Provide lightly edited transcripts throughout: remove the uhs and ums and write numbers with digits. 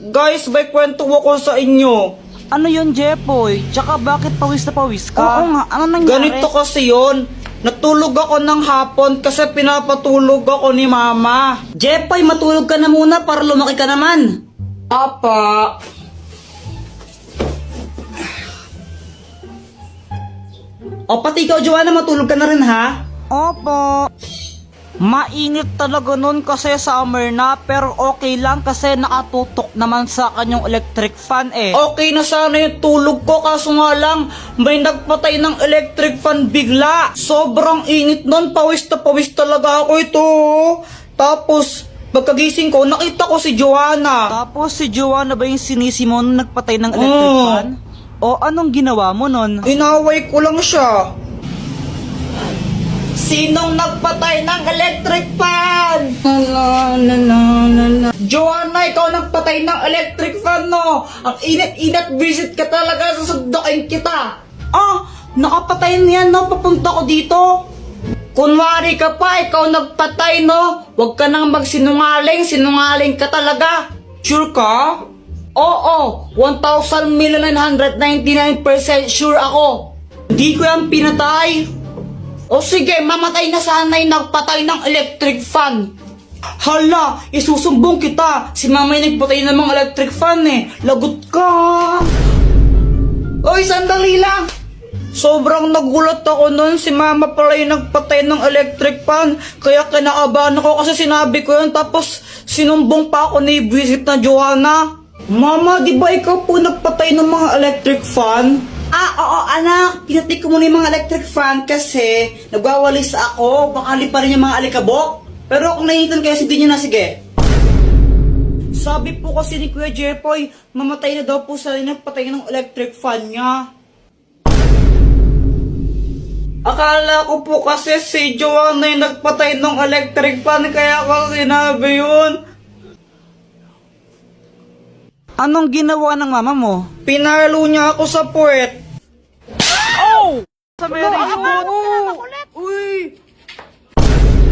Guys, may kwento ako sa inyo. Ano yun, Jepoy? Tsaka bakit pawis na pawis ka? Oo nga, ano nangyari? Ganito kasi yon. Natulog ako ng hapon kasi pinapatulog ako ni mama. Jepoy, matulog ka na muna para lumaki ka naman. Apa. O pati ikaw, Joanna, matulog ka na rin ha? Opo. Mainit talaga nun kasi summer na, pero okay lang kasi nakatutok naman sa kanyang electric fan eh. Okay na sana yung tulog ko kaso nga lang may nagpatay ng electric fan bigla. Sobrang init nun, pawis na pawis talaga ako ito. Tapos pagkagising ko nakita ko si Joanna. Tapos si Joanna ba yung sinisi mo nung nagpatay ng electric fan? O anong ginawa mo nun? Inaway ko lang siya. Sinong nagpatay ng electric fan? Joanna, ikaw nagpatay ng electric fan, no? Ang init-init, visit ka talaga, susundukin kita. Ah, nakapatay na yan, no? Papunta ko dito. Kunwari ka pa, ikaw nagpatay, no? Huwag ka nang magsinungaling, sinungaling ka talaga. Sure ka? Oo, 1,999% sure ako. Hindi ko yan pinatay. O sige, mamatay na sana yung nagpatay ng electric fan. Hala, isusumbong kita. Si mama yung nagpatay ng mga electric fan eh. Lagot ka. Oy, sandali lang. Sobrang nagulat ako nun. Si mama pala yung nagpatay ng electric fan. Kaya kinakabahan ako kasi sinabi ko yun. Tapos sinumbong pa ako ni visit na Joanna. Mama, di ba ikaw po nagpatay ng mga electric fan? Ah, oo anak, pinatay ko muna yung mga electric fan kasi nagwawalis ako, baka liparin yung mga alikabok. Pero kung nainitan kayo, hindi nyo na, sige. Sabi po kasi ni Kuya Jepoy, mamatay na daw po sa nagpatay ng electric fan niya. Akala ko po kasi si Joanna yung nagpatay ng electric fan, kaya ako sinabi yun. Anong ginawa ng mama mo? Pinalo niya ako sa puwet. Oh! Sa Mary June! Uy!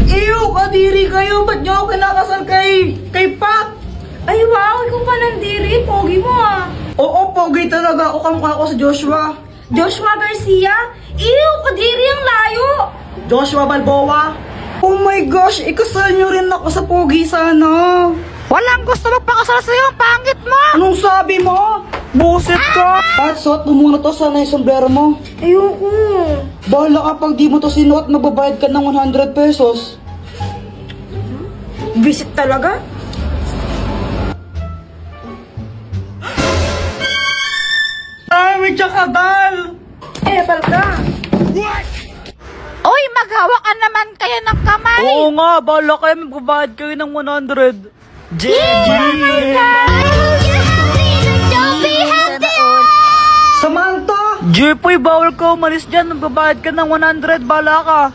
Ew, kadiri kayo! Ba't niyo ako kinakasal kay Pat? Ay, wow! Ikaw pa nandiri. Pogi mo ah. Oo, pogi talaga ako, kamukha ko sa Joshua. Joshua Garcia? Ew! Kadiri ang layo! Joshua Balboa. Oh my gosh, ikasal niyo rin ako sa pogi sana. Walang gusto magpakasal sa'yo, ang pangit mo! Anong sabi mo? Buset ka! Pat, suot mo muna to, sana yung sombrero mo. Ayoko. Bahala ka pag di mo to sinuot, magbabayad ka ng 100 pesos. Visit talaga? Ay, may tsakadal! Eh, palka. Uy, maghawa ka naman kayo ng kamay! Oo nga, bahala kayo, magbabayad kayo ng 100. Samantha! Jepoy, bawal ka umalis dyan, magbabayad ka ng 100, bahala ka.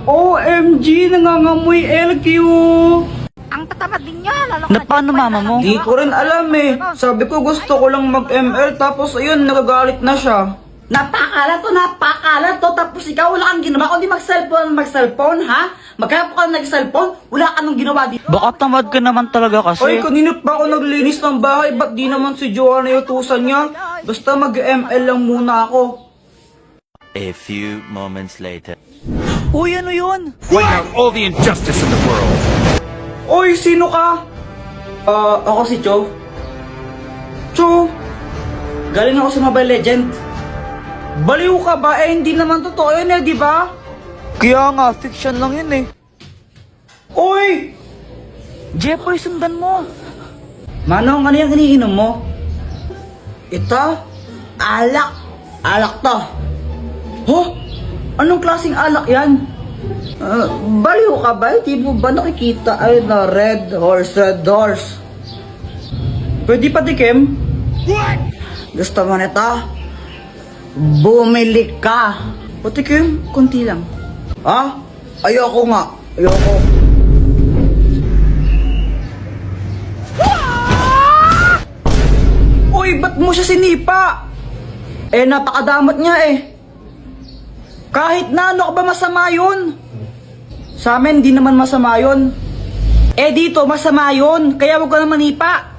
OMG, nangangamoy LQ! Ang tatamad ninyo, lalo Na paano mama mo? Di ko rin alam eh. Sabi ko gusto ko lang mag-ML, tapos ayun, nagagalit na siya. Napakalat to, tapos ikaw wala kang ginawa, kundi mag-cellphone, ha? Magkaya ka nag-cellphone, wala ka nang ginawa dito. Baka tamad ka naman talaga kasi. Ay, kanina pa ako naglinis ng bahay, ba't di naman si Joanna yung utusan niya? Basta mag-ML lang muna ako. A few moments later. Uy, ano yun? Point out all the injustice in the world. Oy, sino ka? Ako si Cho. Cho, Galing ako sa Mobile Legend. baliw ka ba? Eh, hindi naman totoo yun eh, di ba? Kaya nga, fiction lang yun eh. Oy! Jepoy, sundan mo. Manong, ano yung iniinom mo? Ito? Alak! Alak to! Huh? Anong klaseng alak yan? Baliw ka ba? Di mo ba nakikita ay na red horse? Pwede pa tikim? Gusto mo nito? Bumili ka! Patikim, konti lang. Ha? Ayoko nga. Ayoko. Uy, ba't mo siya sinipa? Eh, napakadamot niya eh. Kahit na ano ka ba masama yun? Sa amin, di naman masama yun. Eh dito, masama yun. Kaya wag ka na manipa.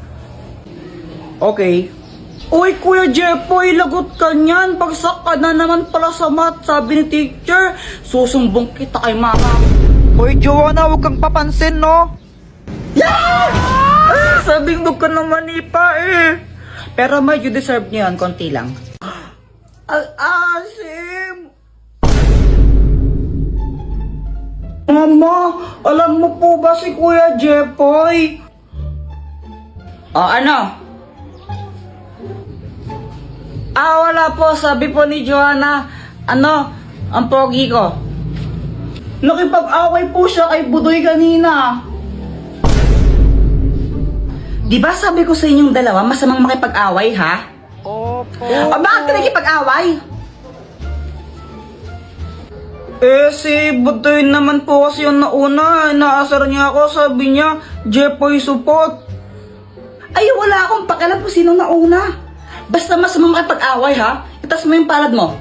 Okay. Uy, Kuya Jepoy, lagot ka niyan. Bagsak ka na naman pala sa math, sabi ni teacher. Susumbong kita kay mama. Uy, Joanna, huwag kang papansin, no? Yeah! Sabing huwag ka na manipa, eh. Pero may you deserve niyo yan, konti lang. Al-asim! Mama, alam mo po ba si Kuya Jepoy? Ano? Wala po. Sabi po ni Joanna, ang pogi ko. Nakipag-away po siya kay Budoy kanina. Di ba sabi ko sa inyong dalawa, masamang makipag-away, ha? Opo. Bakit ka nakipag-away? Si Budoy naman po kasi yung nauna. Inaasar niya ako, sabi niya, Jepoy support. Ay, wala akong pakialam kung sino nauna. Basta masamang makipag-away, ha? Itas mo yung palad mo.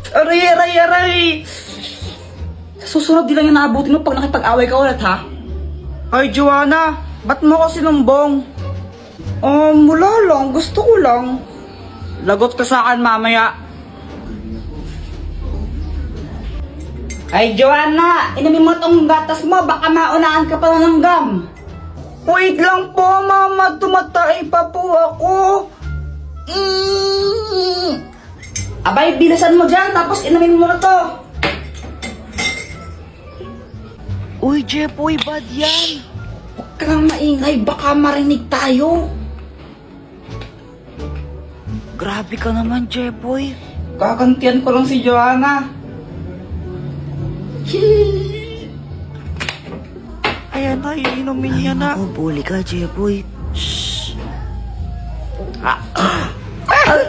Aray! Sa susunod di lang yung naabutin mo pag nakipag-away ka ulit, ha? Ay, Joanna, ba't mo ko sinumbong? Wala lang. Gusto ko lang. Lagot ka sa akin mamaya. Ay, Joanna, inumin mo tong gatas mo. Baka maunaan ka pa ng gum. Wait lang po, mama. Tumatay pa po ako. Abay, bilisan mo dyan. Tapos inumin mo na to. Uy, Jepoy, bad yan. Huwag kang maingay. Baka marinig tayo. Grabe ka naman, Jepoy. Kakantian ko lang si Joanna. Ayan na, iinumin niya na. Oh, bully ka, Jepoy.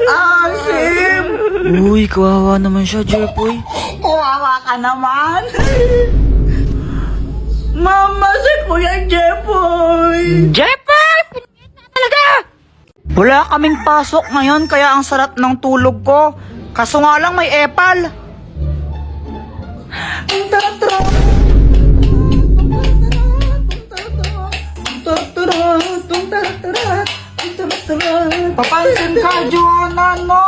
Asim! Uy, kawawa naman siya, Jepoy. Kawawa ka naman. Mama, si Kuya Jepoy. Jepoy! Talaga! Wala kaming pasok ngayon kaya ang sarap ng tulog ko. Kaso nga lang may epal. Papansin ka, Joanna, no?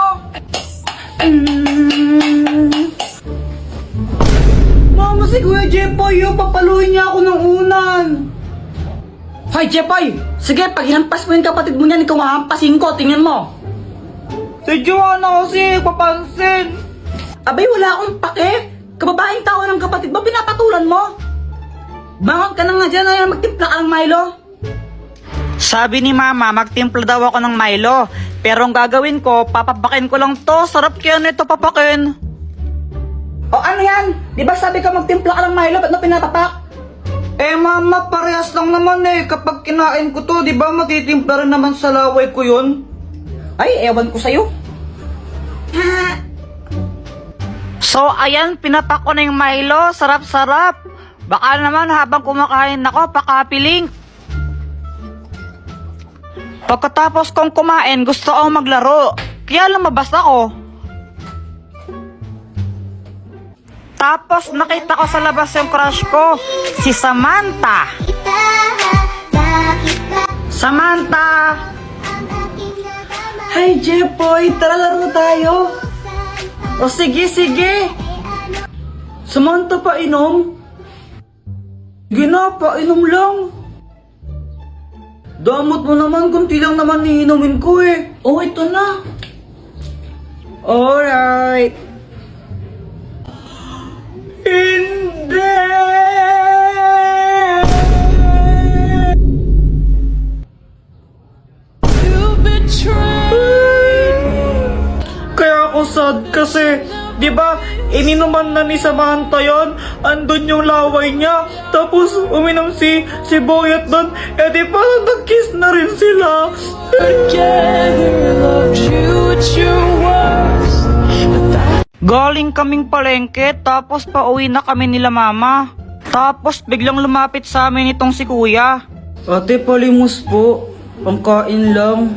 Mama, si Kuya Jepoy, papaluin niya ako ng unan. Hoy, Jepoy! Sige, pag hinampas mo yung kapatid mo niyan, ikaw hahampasin ko, tingnan mo. Si Joanna kasi, papansin. Abay, wala akong pake. Kababaeng tao ng kapatid mo, pinapatulan mo. Bangon ka na nga dyan, ay magtimpla ka ng Milo. Sabi ni Mama, magtimpla daw ako ng Milo. Pero ang gagawin ko, papapakin ko lang to. Sarap kaya nito papakin. O ano yan? Di ba sabi ka magtimpla ka ng Milo, ba't na pinapapak? Mama, parehas lang naman Kapag kinain ko to, di ba matitimpla rin naman sa laway ko yun? Ay, ewan ko sa'yo. So, ayan, pinapak ko na yung Milo. Sarap-sarap. Baka naman habang kumakain ako, pakapiling. Pagkatapos kong kumain, gusto akong maglaro. Kaya lumabas ako. Tapos nakita ko sa labas yung crush ko, si Samantha. Samantha! Hi, Jepoy! Tara laro tayo. O sige. Samantha, painom? Sige na, painom lang. Damot mo naman, kunti lang naman iinumin ko Oh, ito na. Alright. Hindi! Kaya ako sad kasi, di ba, ininuman na ni Samantha yon, andun yung laway niya, tapos uminom si Boyet doon, di parang nag-kiss na rin sila. Galing kaming palengke, tapos pauwi na kami nila Mama. Tapos biglang lumapit sa amin itong si Kuya. Ate, palimos po. Pangkain lang.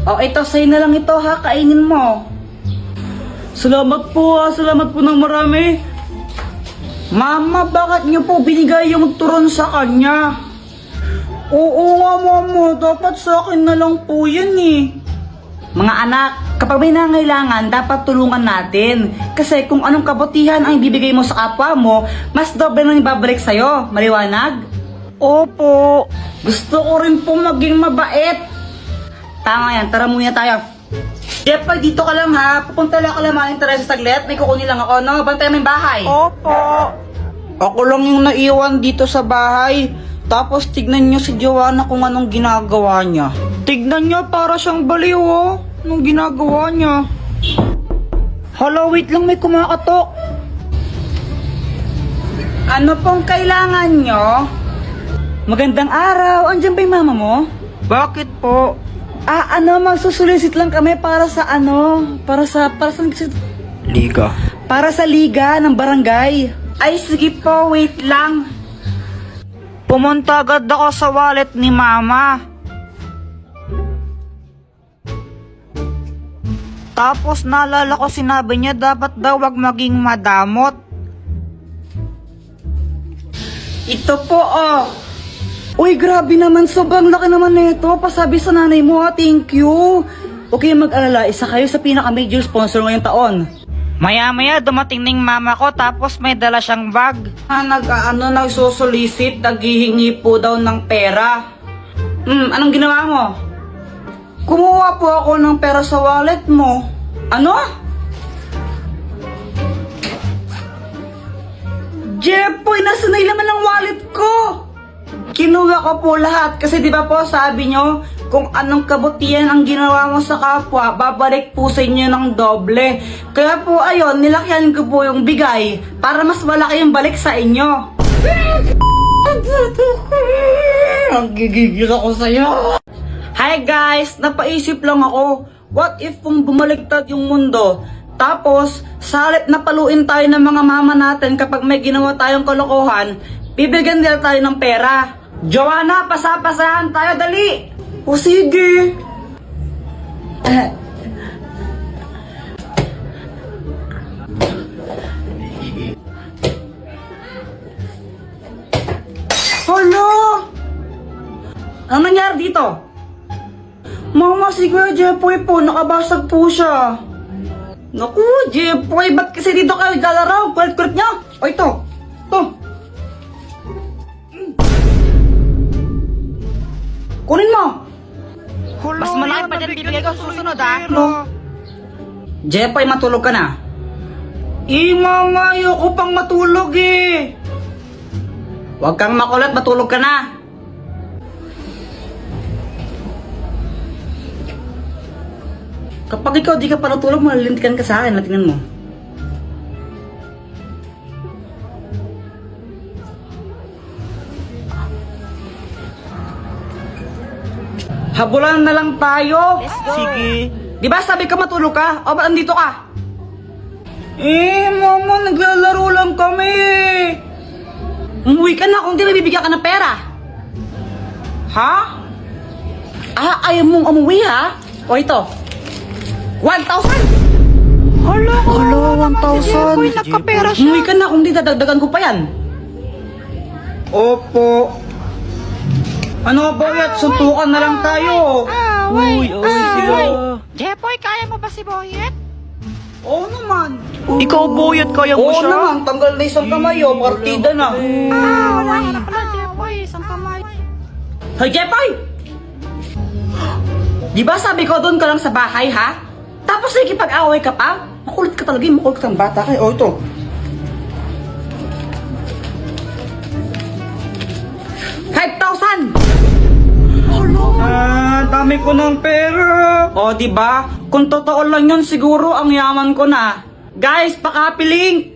O ito, sa'yo na lang ito ha, kainin mo. Salamat po ng marami. Mama, bakit niyo po binigay yung turon sa kanya? Oo nga mama, dapat sa akin na lang po yan eh. Mga anak, kapag may nangailangan, dapat tulungan natin. Kasi kung anong kabutihan ang ibibigay mo sa kapwa mo, mas doble nang ibabalik sa'yo. Maliwanag? Opo. Gusto ko rin po maging mabait. Tama yan, tara muna tayo. Jepoy, dito ka lang ha. Pupunta lang ka lang Maling Teresa saglit. May kukunin lang ako, no? Bantay mo yung bahay. Opo. Ako lang yung naiwan dito sa bahay. Tapos tignan nyo si Joanna kung anong ginagawa niya. Tignan nyo, para siyang baliw oh. Anong ginagawa niya? Hala, wait lang, may kumakatok. Ano pong kailangan nyo? Magandang araw. Andiyan ba yung mama mo? Bakit po? Magsusulisit lang kami para sa para sa Liga. Para sa liga ng barangay. Ay, sige po, wait lang. Pumunta agad ako sa wallet ni Mama. Tapos naalala ko sinabi niya dapat daw wag maging madamot. Ito po, oh. Uy, grabe naman. Sobrang laki naman nito. Pasabi sa nanay mo, thank you. Okay, mag-alala. Isa kayo sa pinaka-major sponsor ngayong taon. Maya-maya dumating ning mama ko tapos may dala siyang bag. Nagsusulisit, naghihingi po daw ng pera. Anong ginawa mo? Kumuha po ako ng pera sa wallet mo. Ano? Jepoy, nasa na laman ng wallet ko? Kinuha ko po lahat kasi di ba po sabi nyo, kung anong kabutihan ang ginawa mo sa kapwa, babalik po sa inyo ng doble. Kaya po ayun, nilakyan ko po yung bigay para mas malaki yung balik sa inyo. Ang gigigil ako sa'yo. Hi guys, napaisip lang ako, what if kung bumaliktad yung mundo? Tapos, sa halip na paluin tayo ng mga mama natin kapag may ginawa tayong kalokohan, bibigyan nila tayo ng pera. Joanna, pasapasahan tayo, dali! O sige! Hala! Anong nangyari dito? Mama, si Kuya Jepoy po, nakabasag po siya. Naku, Jepoy, ba't kasi dito kayo galaraw? Kulit-kulit niya! O ito, ito. Kunin mo! Mas malaki pa dyan bibigay ko susunod ah. No. Jepoy, matulog ka na. Mama, ayoko pang matulog eh. Huwag kang makulit, matulog ka na. Kapag ikaw di ka pa natulog, malilintikan ka sa akin. Tingnan mo. Habulan na lang tayo. Sige. Di ba sabi ka matulog ka? O ba't andito ka? Mama, naglalaro lang kami. Umuwi ka na kung di nabibigyan ka ng pera. Ha? Ayaw mong umuwi ha? O ito. 1,000! Hala, 1,000. Nagkapera siya. Umuwi ka na kung di dadagdagan ko pa yan. Opo. Ano ba yan? Suntukan na lang tayo. Uy, sila. Jepoy, kaya mo ba si Boyet? Oo naman. Ikaw, Boyet, kaya mo Oo siya? naman, tanggal na isang kamay o, partida na. Wala ka na pala, Jepoy. Isang kamay. Hoy, Jepoy! Di ba sabi ko doon ka lang sa bahay, ha? Tapos nakikipag-away ka pa? Makulit ka talaga, makulit kang bata ka. O, ito. Dami ko ng pera. O, di ba? Kung totoo lang yun, siguro ang yaman ko na. Guys, pakapiling!